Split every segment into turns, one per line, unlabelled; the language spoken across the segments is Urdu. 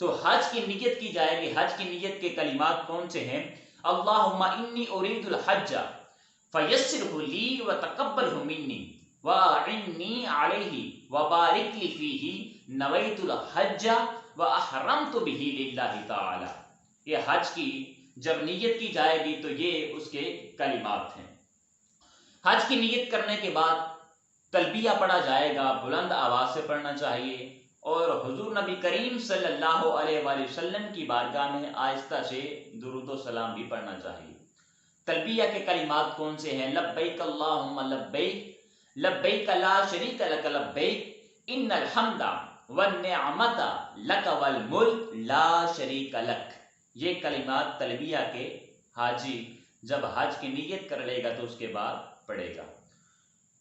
تو حج کی نیت کی جائے گی. حج کی نیت کے کلمات کون سے ہیں؟ اللہم انی ارید الحج فیسرہ لی وتقبلہ منی واعنی علیہ وبارک لی فیہ نویت الحج واحرمت بہ للہ تعالی. یہ حج کی جب نیت کی جائے گی تو یہ اس کے کلمات ہیں. حج کی نیت کرنے کے بعد تلبیہ پڑھا جائے گا، بلند آواز سے پڑھنا چاہیے، اور حضور نبی کریم صلی اللہ علیہ وآلہ وسلم کی بارگاہ میں آہستہ سے درود و سلام بھی پڑھنا چاہیے. تلبیہ کے کلمات کون سے ہیں؟ لبیک اللہم لبیک لبیک لا شریک لک لبیک ان الحمد والنعمت لک والملک لا شریک لک. یہ کلمات تلبیہ کے حاجی جب حج کی نیت کر لے گا تو اس کے بعد پڑھے گا.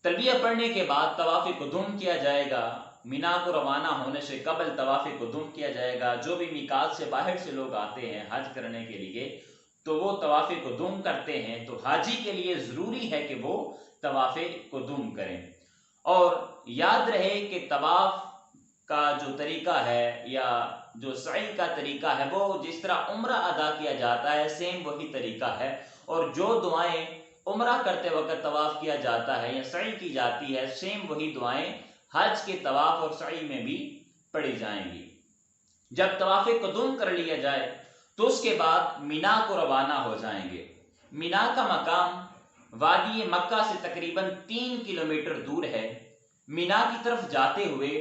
تلبیہ پڑھنے کے بعد طواف قدوم کیا جائے گا. مینا کو روانہ ہونے سے قبل طواف قدوم کیا جائے گا. جو بھی میقات سے باہر سے لوگ آتے ہیں حج کرنے کے لیے تو وہ طواف قدوم کرتے ہیں. تو حاجی کے لیے ضروری ہے کہ وہ طواف قدوم کریں. اور یاد رہے کہ طواف کا جو طریقہ ہے یا جو سعی کا طریقہ ہے وہ جس طرح عمرہ ادا کیا جاتا ہے سیم وہی طریقہ ہے. اور جو دعائیں عمرہ کرتے وقت طواف کیا جاتا ہے یا سعی کی جاتی ہے سیم وہی دعائیں حج کے طواف اور سعی میں بھی پڑھی جائیں گی. جب طواف قدوم کر لیا جائے تو اس کے بعد مینا کو روانہ ہو جائیں گے. مینا کا مقام وادی مکہ سے تقریباً 3 کلومیٹر دور ہے. مینا کی طرف جاتے ہوئے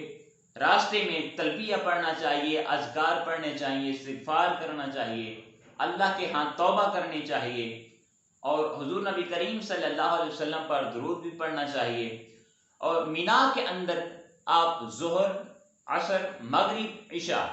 راستے میں تلبیہ پڑھنا چاہیے، اذکار پڑھنے چاہیے، استغفار کرنا چاہیے، اللہ کے ہاں توبہ کرنی چاہیے، اور حضور نبی کریم صلی اللہ علیہ وسلم پر درود بھی پڑھنا چاہیے. اور مینا کے اندر آپ ظہر، عصر، مغرب، عشاء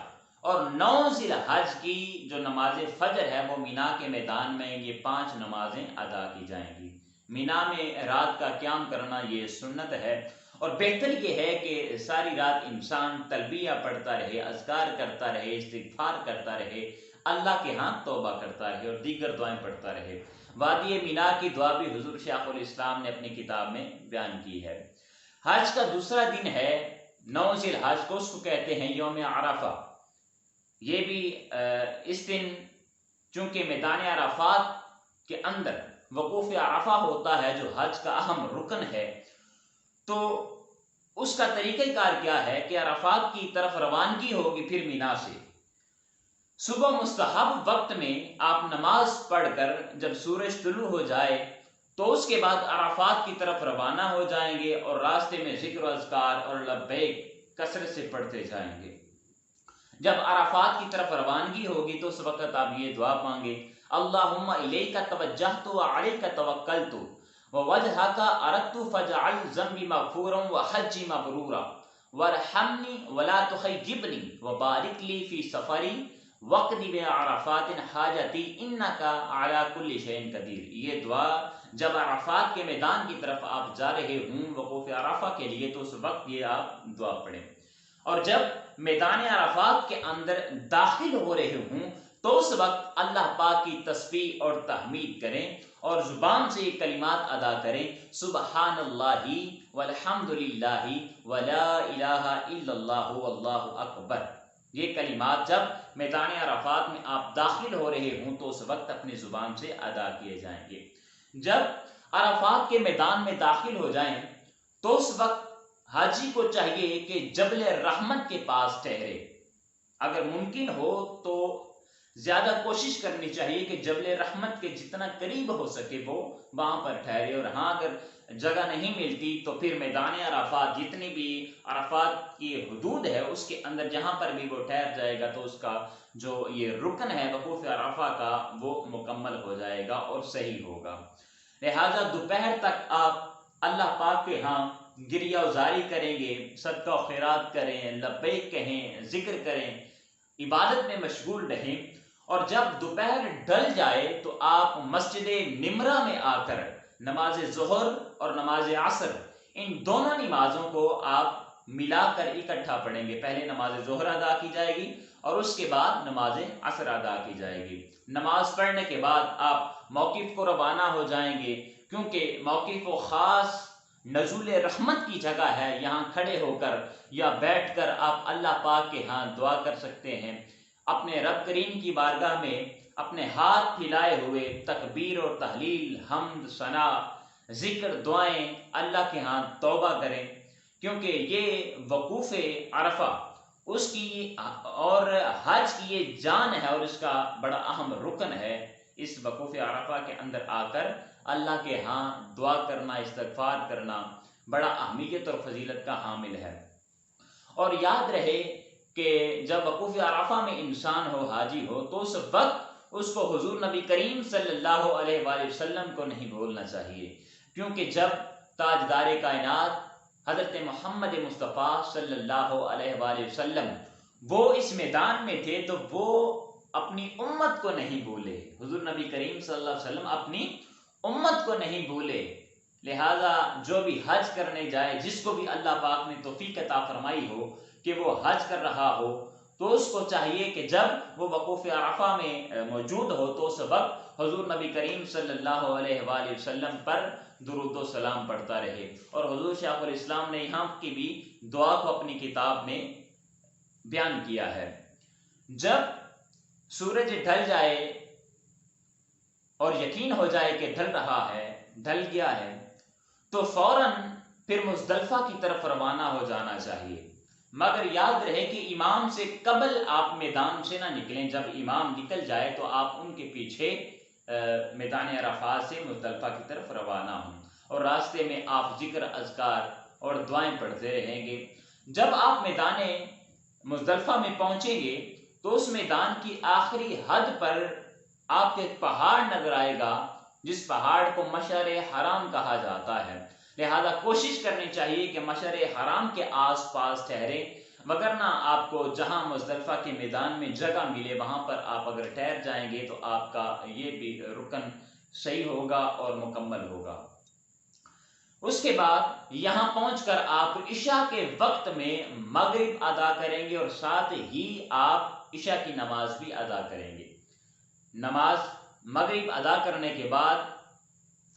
اور 9 ذی الحج کی جو نماز فجر ہے وہ مینا کے میدان میں یہ 5 نمازیں ادا کی جائیں گی. مینا میں رات کا قیام کرنا یہ سنت ہے، اور بہتر یہ ہے کہ ساری رات انسان تلبیہ پڑھتا رہے، اذکار کرتا رہے، استغفار کرتا رہے، اللہ کے ہاں توبہ کرتا رہے اور دیگر دعائیں پڑھتا رہے. وادی مینا کی دعا بھی حضور شیخ الاسلام نے اپنی کتاب میں بیان کی ہے. حج کا دوسرا دن ہے 9 ذی الحج کو، اس کو کہتے ہیں یوم عرفہ. یہ بھی اس دن چونکہ میدان عرفات کے اندر وقوف عرفہ ہوتا ہے جو حج کا اہم رکن ہے، تو اس کا طریقہ کار کیا ہے کہ عرفات کی طرف روانگی ہوگی. پھر مینا سے صبح مستحب وقت میں آپ نماز پڑھ کر جب سورج طلوع ہو جائے تو اس کے بعد عرفات کی طرف روانہ ہو جائیں گے، اور راستے میں ذکر و اذکار اور لبیک کثرت سے پڑھتے جائیں گے. جب عرفات کی طرف روانگی ہوگی تو اس وقت آپ یہ دعا مانگے: اللہم الیک توجہت وعلیک توکلت ووجہک اردت فاجعل ذنبی مغفورا وحجی مبرورا وارحمنی ولا تخیبنی وبارک لی فی سفری وقدی بعرفات حاجتی انکا علی کل شیء قدیر. یہ دعا جب عرفات کے میدان کی طرف آپ جا رہے ہوں وقوف عرفہ کے لیے تو اس وقت یہ آپ دعا پڑھیں. اور جب میدان عرفات کے اندر داخل ہو رہے ہوں تو اس وقت اللہ پاک کی تسبیح اور تحمید کریں اور زبان سے یہ کلمات ادا کریں: سبحان اللہ والحمد للہ ولا الہ الا اللہ واللہ اکبر. یہ کلمات جب میدان عرفات میں آپ داخل ہو رہے ہوں تو اس وقت اپنی زبان سے ادا کیے جائیں گے. جب عرفات کے میدان میں داخل ہو جائیں تو اس وقت حاجی کو چاہیے کہ جبل رحمت کے پاس ٹھہرے. اگر ممکن ہو تو زیادہ کوشش کرنی چاہیے کہ جبل رحمت کے جتنا قریب ہو سکے وہ وہاں پر ٹھہرے. اور ہاں اگر جگہ نہیں ملتی تو پھر میدان عرفات جتنی بھی عرفات کی حدود ہے اس کے اندر جہاں پر بھی وہ ٹھہر جائے گا تو اس کا جو یہ رکن ہے وقوف عرفہ کا وہ مکمل ہو جائے گا اور صحیح ہوگا. لہذا دوپہر تک آپ اللہ پاک کے ہاں گریہ وزاری کریں گے، صدقہ و خیرات کریں، لبیک کہیں، ذکر کریں، عبادت میں مشغول رہیں. اور جب دوپہر ڈھل جائے تو آپ مسجد نمرہ میں آ کر نماز ظہر اور نماز عصر ان دونوں نمازوں کو آپ ملا کر اکٹھا پڑھیں گے. پہلے نماز ظہر ادا کی جائے گی اور اس کے بعد نماز عصر ادا کی جائے گی. نماز پڑھنے کے بعد آپ موقف کو روانہ ہو جائیں گے، کیونکہ موقف و خاص نزول رحمت کی جگہ ہے. یہاں کھڑے ہو کر یا بیٹھ کر آپ اللہ پاک کے ہاں دعا کر سکتے ہیں، اپنے رب کریم کی بارگاہ میں اپنے ہاتھ پھیلائے ہوئے تکبیر اور تحلیل، حمد، ثنا، ذکر، دعائیں اللہ کے ہاں توبہ کریں، کیونکہ یہ وقوف عرفہ اس کی اور حج کی یہ جان ہے اور اس کا بڑا اہم رکن ہے۔ اس وقوف عرفہ کے اندر آ کر اللہ کے ہاں دعا کرنا، استغفار کرنا بڑا اہمیت اور فضیلت کا حامل ہے۔ اور یاد رہے کہ جب وقوف عرفہ میں انسان ہو، حاجی ہو، تو اس وقت اس کو حضور نبی کریم صلی اللہ علیہ وآلہ وسلم کو نہیں بھولنا چاہیے، کیونکہ جب تاجدار کائنات حضرت محمد مصطفیٰ صلی اللہ علیہ وآلہ وسلم وہ اس میدان میں تھے تو وہ اپنی امت کو نہیں بھولے، حضور نبی کریم صلی اللہ علیہ وسلم اپنی امت کو نہیں بھولے۔ لہٰذا جو بھی حج کرنے جائے، جس کو بھی اللہ پاک نے توفیق عطا فرمائی ہو کہ وہ حج کر رہا ہو، تو اس کو چاہیے کہ جب وہ وقوف عرفہ میں موجود ہو تو اس وقت حضور نبی کریم صلی اللہ علیہ وآلہ وسلم پر درود و سلام پڑھتا رہے۔ اور حضور شیخ الاسلام نے یہاں کی بھی دعا کو اپنی کتاب میں بیان کیا ہے۔ جب سورج ڈھل جائے اور یقین ہو جائے کہ ڈھل رہا ہے، ڈھل گیا ہے، تو فوراً پھر مزدلفہ کی طرف روانہ ہو جانا چاہیے، مگر یاد رہے کہ امام سے قبل آپ میدان سے نہ نکلیں۔ جب امام نکل جائے تو آپ ان کے پیچھے میدان عرفات سے مزدلفہ کی طرف روانہ ہوں، اور راستے میں آپ ذکر، اذکار اور دعائیں پڑھتے رہیں گے۔ جب آپ میدان مزدلفہ میں پہنچیں گے تو اس میدان کی آخری حد پر آپ کو ایک پہاڑ نظر آئے گا، جس پہاڑ کو مشعر حرام کہا جاتا ہے۔ لہذا کوشش کرنی چاہیے کہ مشعر حرام کے آس پاس ٹھہرے، وگرنہ آپ کو جہاں مزدلفہ کے میدان میں جگہ ملے وہاں پر آپ اگر ٹھہر جائیں گے تو آپ کا یہ بھی رکن صحیح ہوگا اور مکمل ہوگا۔ اس کے بعد یہاں پہنچ کر آپ عشاء کے وقت میں مغرب ادا کریں گے اور ساتھ ہی آپ عشاء کی نماز بھی ادا کریں گے۔ نماز مغرب ادا کرنے کے بعد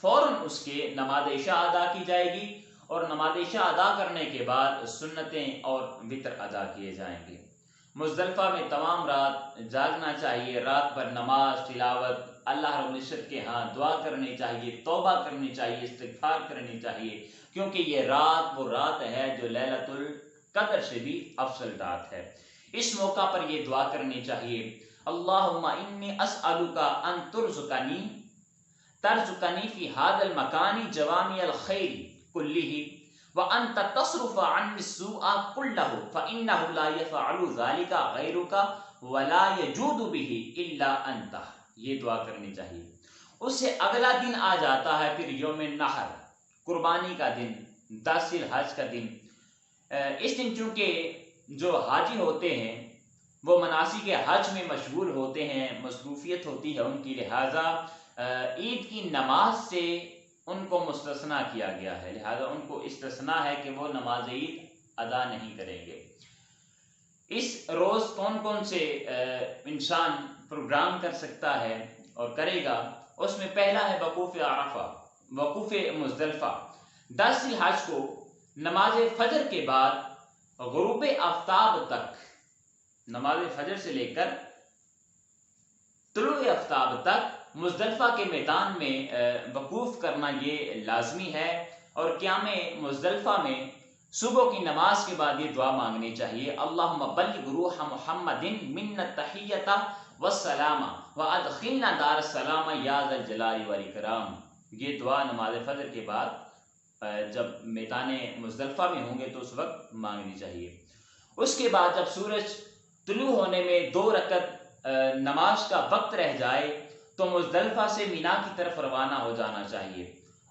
فوراً اس کے نماز عشاء ادا کی جائے گی، اور نماز عشاء ادا کرنے کے بعد سنتیں اور وتر ادا کیے جائیں گے۔ مزدلفہ میں تمام رات جاگنا چاہیے، رات بھر نماز، تلاوت، اللہ رب العزت کے ہاں دعا کرنی چاہیے، توبہ کرنی چاہیے، استغفار کرنی چاہیے، کیونکہ یہ رات وہ رات ہے جو لیلۃ القدر سے بھی افضل رات ہے۔ اس موقع پر یہ دعا کرنی چاہیے، اللہم انی اسألک ان ترزقنی فی ھذا المکان جوامع الخیر کلہ وانت تصرف عنی السوء کلہ فانہ لا یفعل ذلک غیرک ولا یجود بہ الا انت۔ یہ دعا کرنی چاہیے۔ اس سے اگلا دن آ جاتا ہے پھر یوم نحر، قربانی کا دن، 10 ذی الحج کا دن۔ اس دن چونکہ جو حاجی ہوتے ہیں وہ مناسک حج میں مشغول ہوتے ہیں، مصروفیت ہوتی ہے ان کی، لہٰذا عید کی نماز سے ان کو مستثنا کیا گیا ہے، لہٰذا ان کو استثناء ہے کہ وہ نماز عید ادا نہیں کریں گے۔ اس روز کون کون سے انسان پروگرام کر سکتا ہے اور کرے گا؟ اس میں پہلا ہے وقوف عرفہ، وقوف مزدلفہ۔ 10 ذی الحج کو نماز فجر کے بعد غروب آفتاب تک، نماز فجر سے لے کر طلوع آفتاب تک مزدلفہ کے میدان میں وقوف کرنا یہ لازمی ہے، اور قیام مزدلفہ میں صبح کی نماز کے بعد یہ دعا مانگنی چاہیے، اللہم بلغ روح محمد منا التحیۃ والسلام وادخلنا دار السلام یا ذا الجلال والاکرام۔ یہ دعا نماز فجر کے بعد جب میدان مزدلفہ میں ہوں گے تو اس وقت مانگنی چاہیے۔ اس کے بعد جب سورج طلوع ہونے میں 2 رکعت نماز کا وقت رہ جائے تو مزدلفہ سے مینا کی طرف روانہ ہو جانا چاہیے،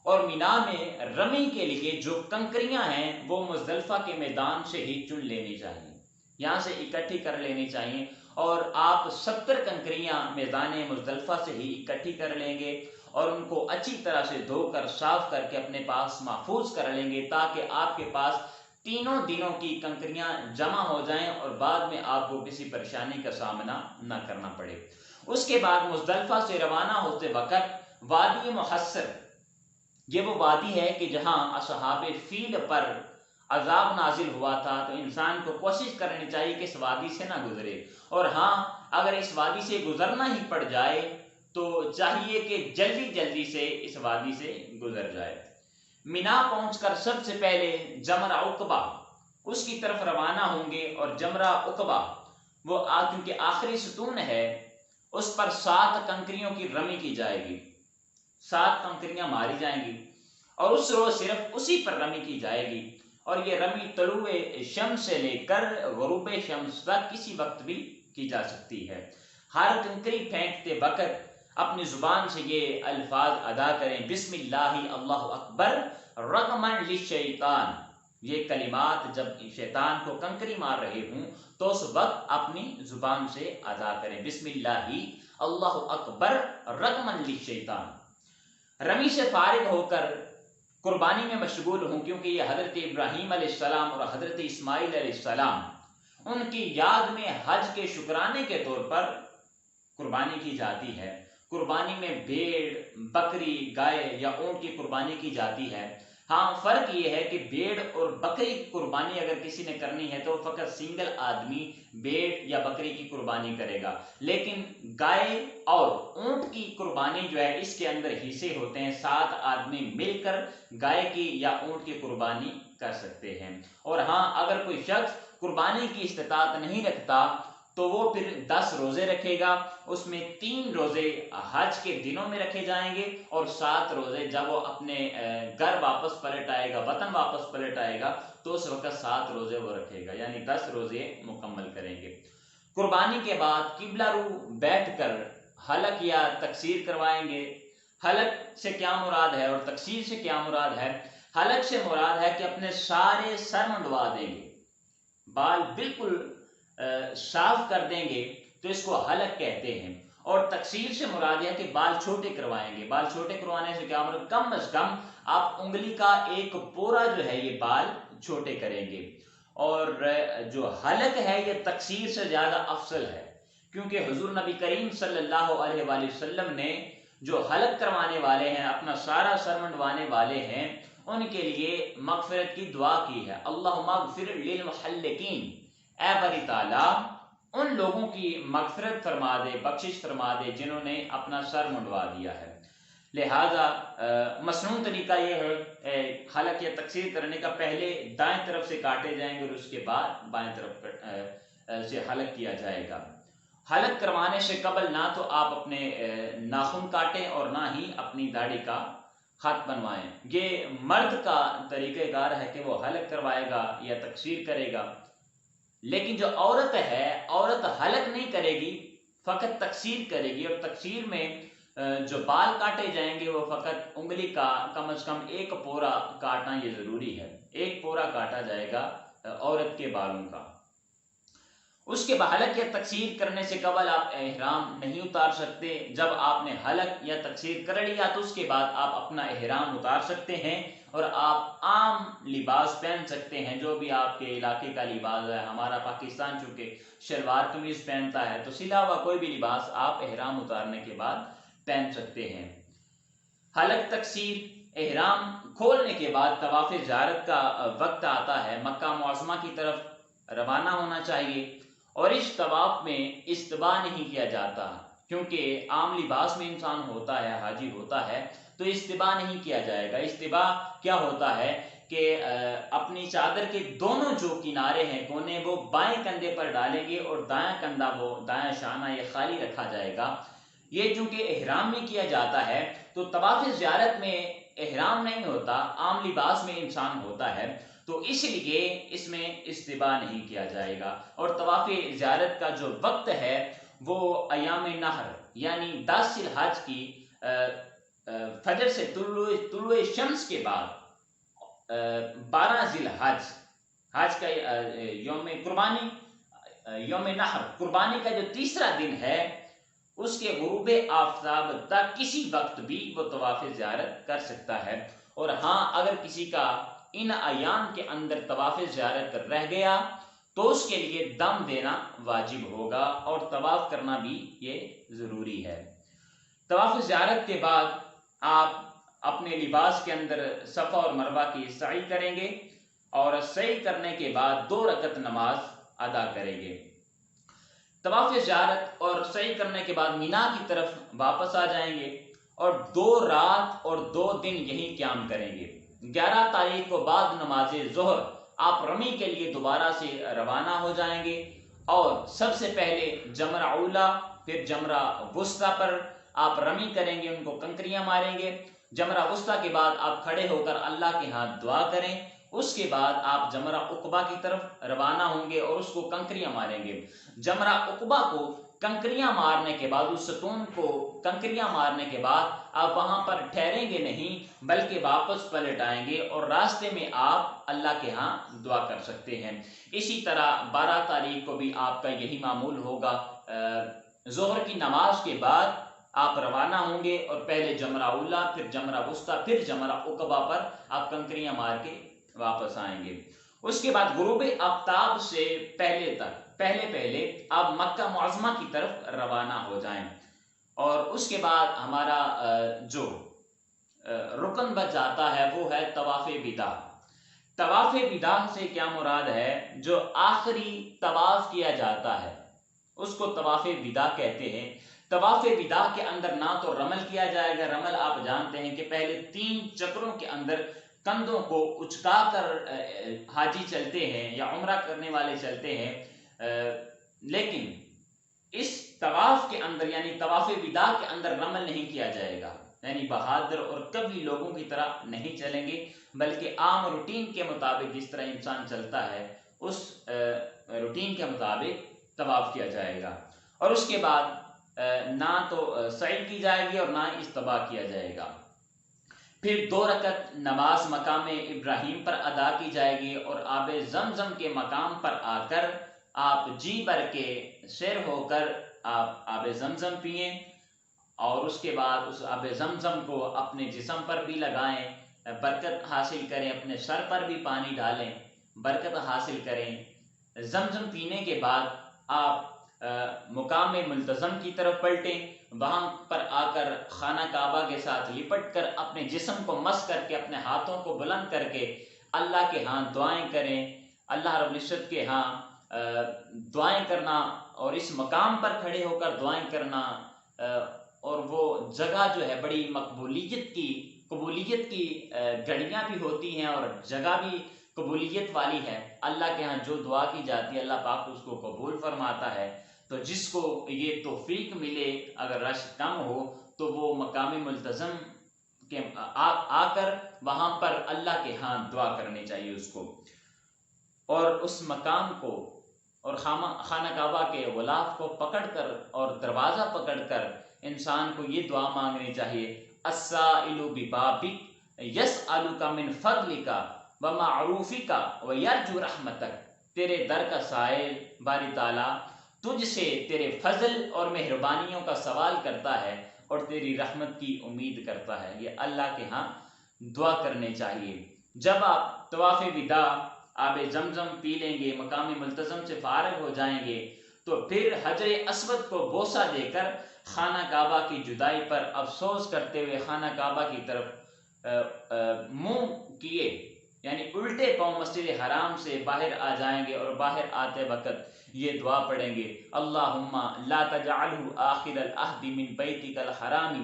اور مینا میں رمی کے لیے جو کنکریاں ہیں وہ مزدلفہ کے میدان سے ہی چن لینی چاہیے، یہاں سے اکٹھی کر لینی چاہیے، اور آپ 70 کنکریاں میدان مزدلفہ سے ہی اکٹھی کر لیں گے اور ان کو اچھی طرح سے دھو کر صاف کر کے اپنے پاس محفوظ کر لیں گے، تاکہ آپ کے پاس تینوں دنوں کی کنکریاں جمع ہو جائیں اور بعد میں آپ کو کسی پریشانی کا سامنا نہ کرنا پڑے۔ اس کے بعد مزدلفہ سے روانہ ہوتے وقت وادی محصر، یہ وہ وادی ہے کہ جہاں اصحاب فیل پر عذاب نازل ہوا تھا تو انسان کو کوشش کرنی چاہیے کہ اس وادی سے نہ گزرے، اور ہاں اگر اس وادی سے گزرنا ہی پڑ جائے تو چاہیے کہ جلدی جلدی سے اس وادی سے گزر جائے۔ مینا پہنچ کر سب سے پہلے جمرہ عقبہ اس کی طرف روانہ ہوں گے، اور جمرہ عقبہ وہ کیونکہ آخری ستون ہے، اس پر 7 کنکریوں کی رمی کی جائے گی، 7 کنکریاں ماری جائیں گی، اور اس روز صرف اسی پر رمی کی جائے گی، اور یہ رمی طلوع شمس سے لے کر غروب شمس تک کسی وقت بھی کی جا سکتی ہے۔ ہر کنکری پھینکتے وقت اپنی زبان سے یہ الفاظ ادا کریں، بسم اللہ اللہ اکبر رغمن للشیطان۔ یہ کلمات جب شیطان کو کنکری مار رہے ہوں تو اس وقت اپنی زبان سے ادا کریں، بسم اللہ اللہ اکبر رغمن للشیطان۔ رمی سے فارغ ہو کر قربانی میں مشغول ہوں، کیونکہ یہ حضرت ابراہیم علیہ السلام اور حضرت اسماعیل علیہ السلام ان کی یاد میں حج کے شکرانے کے طور پر قربانی کی جاتی ہے۔ قربانی میں بھیڑ، بکری، گائے یا اونٹ کی قربانی کی جاتی ہے۔ ہاں فرق یہ ہے کہ بھیڑ اور بکری کی قربانی اگر کسی نے کرنی ہے تو فقط سنگل آدمی بھیڑ یا بکری کی قربانی کرے گا، لیکن گائے اور اونٹ کی قربانی جو ہے اس کے اندر حصے ہوتے ہیں، 7 آدمی مل کر گائے کی یا اونٹ کی قربانی کر سکتے ہیں۔ اور ہاں اگر کوئی شخص قربانی کی استطاعت نہیں رکھتا تو وہ پھر 10 روزے رکھے گا، اس میں 3 روزے حج کے دنوں میں رکھے جائیں گے، اور 7 روزے جب وہ اپنے گھر واپس پلٹ آئے گا، وطن واپس پلٹ آئے گا تو اس وقت 7 روزے وہ رکھے گا، یعنی 10 روزے مکمل کریں گے۔ قربانی کے بعد قبلہ رو بیٹھ کر حلق یا تقصیر کروائیں گے۔ حلق سے کیا مراد ہے اور تقصیر سے کیا مراد ہے؟ حلق سے مراد ہے کہ اپنے سارے سر منڈوا دیں گے، بال بالکل صاف کر دیں گے تو اس کو حلق کہتے ہیں، اور تقصیر سے مراد ہے کہ بال چھوٹے کروائیں گے۔ بال چھوٹے کروانے سے کیا مراد؟ کم از کم آپ انگلی کا ایک پورا جو ہے یہ بال چھوٹے کریں گے، اور جو حلق ہے یہ تقصیر سے زیادہ افضل ہے، کیونکہ حضور نبی کریم صلی اللہ علیہ وآلہ وسلم نے جو حلق کروانے والے ہیں، اپنا سارا سر منڈوانے والے ہیں، ان کے لیے مغفرت کی دعا کی ہے، اللہم اغفر للمحلقین، اے باری تعالیٰ ان لوگوں کی مغفرت فرما دے، بخشش فرما دے جنہوں نے اپنا سر منڈوا دیا ہے۔ لہذا مسنون طریقہ یہ ہے حلق یا تقصیر کرنے کا، پہلے دائیں طرف سے کاٹے جائیں گے اور اس کے بعد بائیں طرف سے حلق کیا جائے گا۔ حلق کروانے سے قبل نہ تو آپ اپنے ناخن کاٹیں اور نہ ہی اپنی داڑھی کا خط بنوائیں۔ یہ مرد کا طریقہ کار ہے کہ وہ حلق کروائے گا یا تقصیر کرے گا، لیکن جو عورت ہے، عورت حلق نہیں کرے گی، فقط تقصیر کرے گی، اور تقصیر میں جو بال کاٹے جائیں گے وہ فقط انگلی کا کم از کم 1 پورا کاٹنا یہ ضروری ہے، 1 پورا کاٹا جائے گا عورت کے بالوں کا۔ اس کے بعد حلق یا تقصیر کرنے سے قبل آپ احرام نہیں اتار سکتے۔ جب آپ نے حلق یا تقصیر کر لیا تو اس کے بعد آپ اپنا احرام اتار سکتے ہیں اور آپ عام لباس پہن سکتے ہیں، جو بھی آپ کے علاقے کا لباس ہے۔ ہمارا پاکستان چونکہ شلوار قمیض پہنتا ہے تو سلا ہوا کوئی بھی لباس آپ احرام اتارنے کے بعد پہن سکتے ہیں۔ حلق، تقصیر، احرام کھولنے کے بعد طواف زیارت کا وقت آتا ہے، مکہ معظمہ کی طرف روانہ ہونا چاہیے، اور اس طواف میں استباح نہیں کیا جاتا، کیونکہ عام لباس میں انسان ہوتا ہے، حاجی ہوتا ہے، تو استباح نہیں کیا جائے گا۔ استباح کیا ہوتا ہے کہ اپنی چادر کے دونوں جو کنارے ہیں، کونے، وہ بائیں کندھے پر ڈالیں گے اور دایاں کندھا، وہ دایاں شانہ یہ خالی رکھا جائے گا۔ یہ چونکہ احرام میں کیا جاتا ہے تو طواف زیارت میں احرام نہیں ہوتا، عام لباس میں انسان ہوتا ہے، تو اس لیے اس میں استباح نہیں کیا جائے گا۔ اور طواف زیارت کا جو وقت ہے وہ ایام نحر یعنی 10 ذی الحج کی فجر سے طلوع شمس کے بعد 12 ذی الحج، حج کا یوم قربانی، یوم نحر قربانی کا جو تیسرا دن ہے، اس کے غروب آفتاب تک کسی وقت بھی وہ طواف زیارت کر سکتا ہے۔ اور ہاں اگر کسی کا ان ایام کے اندر طواف زیارت رہ گیا تو اس کے لیے دم دینا واجب ہوگا اور طواف کرنا بھی یہ ضروری ہے۔ طواف زیارت کے بعد آپ اپنے لباس کے اندر صفا اور مروہ کی سعی کریں گے۔ اور سعی کرنے کے بعد 2 رکعت نماز ادا کریں گے۔ طواف زیارت اور سعی کرنے کے بعد مینا کی طرف واپس آ جائیں گے اور 2 رات اور 2 دن یہیں قیام کریں گے۔ 11 تاریخ کو بعد نماز ظہر آپ رمی کے لیے دوبارہ سے روانہ ہو جائیں گے اور سب سے پہلے جمرہ اولا پھر جمرہ وسطیٰ پر آپ رمی کریں گے، ان کو کنکریاں ماریں گے۔ جمرہ وسطیٰ کے بعد آپ کھڑے ہو کر اللہ کے ہاں دعا کریں، اس کے بعد آپ جمرہ عقبہ کی طرف روانہ ہوں گے اور اس کو کنکریاں ماریں گے۔ جمرہ عقبہ کو کنکریاں مارنے کے بعد، اس ستون کو کنکریاں مارنے کے بعد آپ وہاں پر ٹھہریں گے نہیں بلکہ واپس پلٹ آئیں گے اور راستے میں آپ اللہ کے ہاں دعا کر سکتے ہیں۔ اسی طرح 12 تاریخ کو بھی آپ کا یہی معمول ہوگا۔ ظہر کی نماز کے بعد آپ روانہ ہوں گے اور پہلے جمرہ اولا پھر جمرہ وسطیٰ پھر جمرہ عقبہ پر آپ کنکریاں مار کے واپس آئیں گے۔ اس کے بعد غروب آفتاب سے پہلے آپ مکہ معظمہ کی طرف روانہ ہو جائیں اور اس کے بعد ہمارا جو رکن بچ جاتا ہے وہ ہے طواف وداع۔ طواف وداع سے کیا مراد ہے؟ جو آخری طواف کیا جاتا ہے اس کو طواف وداع کہتے ہیں۔ طواف وداع کے اندر نہ تو رمل کیا جائے گا، رمل آپ جانتے ہیں کہ پہلے 3 چکروں کے اندر کندھوں کو اچکا کر حاجی چلتے ہیں یا عمرہ کرنے والے چلتے ہیں، لیکن اس طواف کے اندر یعنی طواف وداع کے اندر رمل نہیں کیا جائے گا، یعنی بہادر اور کبھی لوگوں کی طرح نہیں چلیں گے بلکہ عام روٹین کے مطابق جس طرح انسان چلتا ہے اس روٹین کے مطابق طواف کیا جائے گا۔ اور اس کے بعد نہ تو سعی کی جائے گی اور نہ استباح کیا جائے گا۔ پھر 2 رکعت نماز مقام ابراہیم پر ادا کی جائے گی اور آب زمزم کے مقام پر آ کر آپ جی بھر کے سیر ہو کر آپ آب زمزم پئیں اور اس کے بعد اس آب زمزم کو اپنے جسم پر بھی لگائیں، برکت حاصل کریں، اپنے سر پر بھی پانی ڈالیں، برکت حاصل کریں۔ زمزم پینے کے بعد آپ مقام ملتزم کی طرف پلٹیں، وہاں پر آ کر خانہ کعبہ کے ساتھ لپٹ کر اپنے جسم کو مس کر کے اپنے ہاتھوں کو بلند کر کے اللہ کے ہاں دعائیں کریں، اللہ رب العزت کے ہاں دعائیں کرنا اور اس مقام پر کھڑے ہو کر دعائیں کرنا، اور وہ جگہ جو ہے بڑی قبولیت کی گھڑیاں بھی ہوتی ہیں اور جگہ بھی قبولیت والی ہے۔ اللہ کے ہاں جو دعا کی جاتی ہے اللہ پاک اس کو قبول فرماتا ہے۔ تو جس کو یہ توفیق ملے، اگر رش کم ہو تو وہ مقام ملتزم کے آ کر وہاں پر اللہ کے ہاں دعا کرنی چاہیے اس کو، اور اس مقام کو اور خانہ کعبہ کے غلاف کو پکڑ کر اور دروازہ پکڑ کر انسان کو یہ دعا مانگنی چاہیے، السائل ببابک یسألک من فضلک ومعروفک ویرجو رحمتک، تیرے در کا سائل باری تعالیٰ تجھ سے تیرے فضل اور مہربانیوں کا سوال کرتا ہے اور تیری رحمت کی امید کرتا ہے۔ یہ اللہ کے ہاں دعا کرنے چاہیے۔ جب آپ طواف وداع آب زمزم پی لیں گے، مقام ملتزم سے فارغ ہو جائیں گے، تو پھر حجر اسود کو بوسہ دے کر خانہ کعبہ کی جدائی پر افسوس کرتے ہوئے خانہ کعبہ کی طرف منہ کیے یعنی الٹے پاؤں مسجد حرام سے باہر آ جائیں گے اور باہر آتے وقت یہ دعا پڑھیں گے، اللہم لا تجعلہ آخر العہد من بیتک الحرام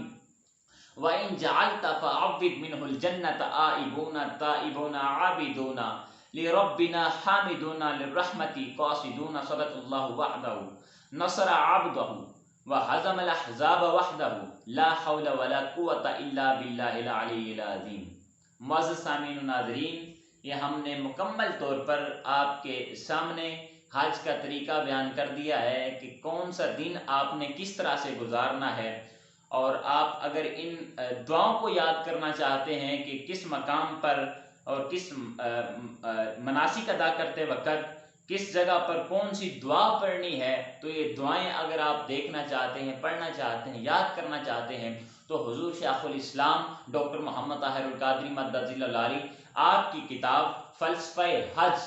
وَإِن جَعَلْتَ فَعَوِّدْ مِنْهُ الْجَنَّةَ آئِبُونَ تَائِبُونَ عَابِدُونَ لِرَبِّنَا حَامِدُونَ لِلرَّحْمَةِ قَاصِدُونَ صدق اللہ وحدہ نصر عبدہ وَحَزَمَ الْأَحْزَابَ وَحْدَهُ لا حول ولا قوة إلا باللہ العلی العظیم۔ معزز سامعین و ناظرین، یہ ہم نے مکمل طور پر آپ کے سامنے حج کا طریقہ بیان کر دیا ہے کہ کون سا دن آپ نے کس طرح سے گزارنا ہے، اور آپ اگر ان دعاؤں کو یاد کرنا چاہتے ہیں کہ کس مقام پر اور کس مناسک ادا کرتے وقت کس جگہ پر کون سی دعا پڑھنی ہے، تو یہ دعائیں اگر آپ دیکھنا چاہتے ہیں، پڑھنا چاہتے ہیں، یاد کرنا چاہتے ہیں تو حضور شیخ الاسلام ڈاکٹر محمد طاہر القادری مدد ذیل العالی آپ کی کتاب فلسفہ حج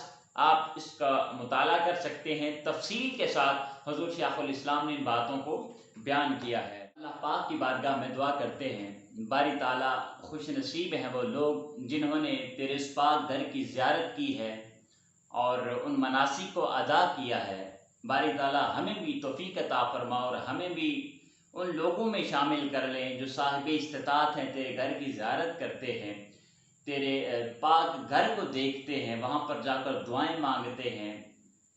آپ اس کا مطالعہ کر سکتے ہیں، تفصیل کے ساتھ حضور شیخ الاسلام نے ان باتوں کو بیان کیا ہے۔ اللہ پاک کی بارگاہ میں دعا کرتے ہیں، باری تعالیٰ خوش نصیب ہیں وہ لوگ جنہوں نے تیرے اس پاک گھر کی زیارت کی ہے اور ان مناسک کو ادا کیا ہے۔ باری تعالیٰ ہمیں بھی توفیق عطا فرما اور ہمیں بھی ان لوگوں میں شامل کر لیں جو صاحب استطاعت ہیں، تیرے گھر کی زیارت کرتے ہیں، تیرے پاک گھر کو دیکھتے ہیں، وہاں پر جا کر دعائیں مانگتے ہیں،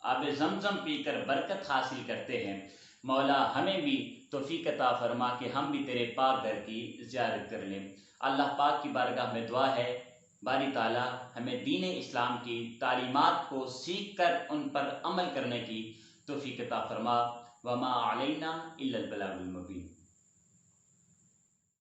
آب زمزم پی کر برکت حاصل کرتے ہیں۔ مولا ہمیں بھی توفیق عطا فرما کہ ہم بھی تیرے پاک گھر کی زیارت کر لیں۔ اللہ پاک کی بارگاہ میں دعا ہے، باری تعالیٰ ہمیں دین اسلام کی تعلیمات کو سیکھ کر ان پر عمل کرنے کی توفیق عطا فرما۔ وما علینا الا البلاغ المبین۔